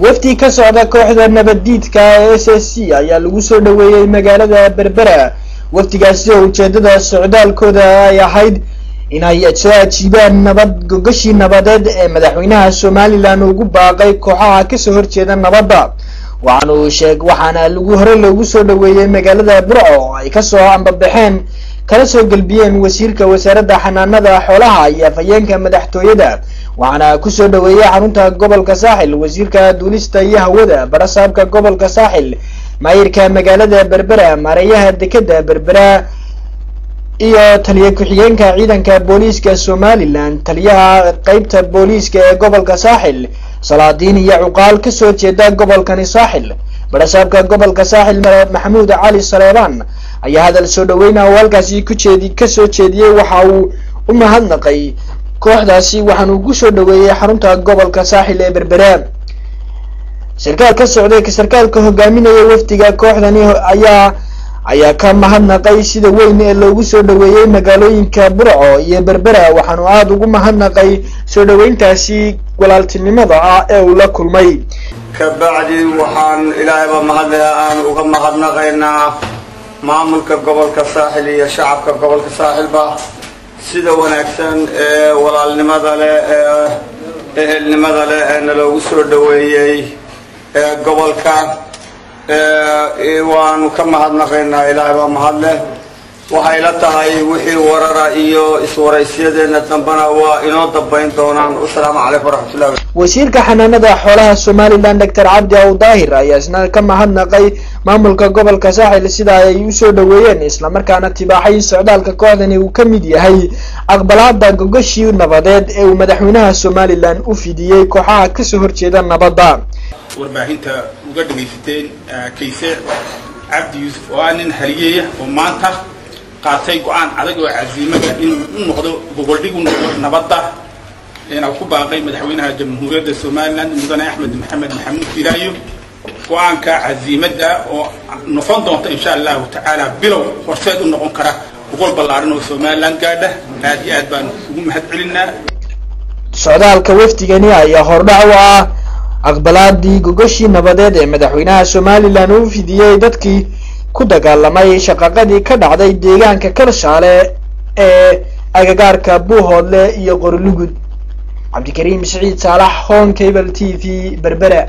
wafdi ka socda kooxda nabadiidka SSC ayaa lagu soo dhaweeyay magaalada Berbera. wafdigaasi oo ujeedada socdaalkooda ay ahayd inay ajiibaan gogashi nabadeed ee madaxweynaha Somaliland ugu baaqay kooxaha ka soo horjeeda nabadda. waxaana lagu hore loogu soo dhaweeyay magaalada Burco ay ka soo ambabaxeen kala soo galbiyeen wasiirka wasaaradda xanaanada xoolaha iyo afayeenka madaxtooyada. waxaana ku soo dhaweeyay xarunta gobolka Saaxil wasiirka duulista iyo hawada barasaabka gobolka Saaxil, maayirka magaalada Berbera, maareeyaha dekedda Berbera iyo taliye ku-xigeenka ciidanka booliiska Somaliland, taliyaha qaybta booliiska ee gobolka Saaxil, salaadiin iyo cuqaal ka soo jeeda gobolkani Saaxil. barasaabka gobolka Saaxil Maxamuud Cali Saleebaan ayaa hadal soo dhaweynaa oo halkaasi ka soo jeediyay. waxa uu u mahadnaqay kooxdaasi waxaanu ugu soo dhaweeyay xarunta gobolka Saaxil ee Berbera. sarkaalka hogaaminaya wafdiga kooxdani ayaa ka mahadnaqay sida weyn ee loogu soo dhaweeyay magaalooyinka Burco iyo Berbera. waxaanu aad ugu mahadnaqay soo dhaweyntaasi walaaltinimada ah ee uu la kulmay. kabacdi waxaan ilaahayba mahadnaqaan uga mahadnaqaynaa maamulka gobolka Saaxil iyo shacabka gobolka Saaxilba sida wanaagsan ee walaalnimada leh ee ehelnimada leh ee loogu soo dhaweeyay gobolka. waanu ka mahadnaqaynaa ilaahayba mahadle. waxay la tahay wixii warara iyo iswaraysiyadeena dambana waa inoo dambayn doonaan. assalaamu calaykum waraxmatullahi. wasiirka xanaanada xoolaha Somaliland Dr. Cabdi Awdaahir ayaa isna ka mahadnaqay maamulka gobolka Saaxil sida ay u soo dhaweeyeen isla markaana tibaaxay socdaalka kooxdani uu ka mid yahay aqbalaadda gogashi nabadeed ee uu madaxweynaha Somaliland u fidiyay kooxaha ka soo horjeeda nabadda. warbaahinta uga dhageysateen Kayse Cabdi Yuusuf oo nin haliyay oo maanta qaatay go'aan adag oo casiimada in uu noqdo goboldhigu nabadda inuu ku baaqay madaxweynaha jamhuuriyadda Somaliland mudane Axmed Maxamed Maxamuud Filaayo. go'aanka casiimada oo noqon doonta insha Allah ta'ala bilow horseed u noqon kara gobol ballaaran oo Somaliland gaadha. aad iyo aad baan ugu mahadcelinaa. socdaalka wafdigani ayaa hordhac u ah aqbalaadii gogashi nabadeed ee madaxweynaha Somaliland uu fidiyay dadkii ku dagaalamay shaqaqadii ka dhacday deegaanka Kalshaale ee agagaarka Buuhoodle iyo Qorlugud. Cabdikariim Saciid Saalax, Home Cable TV, Berbera.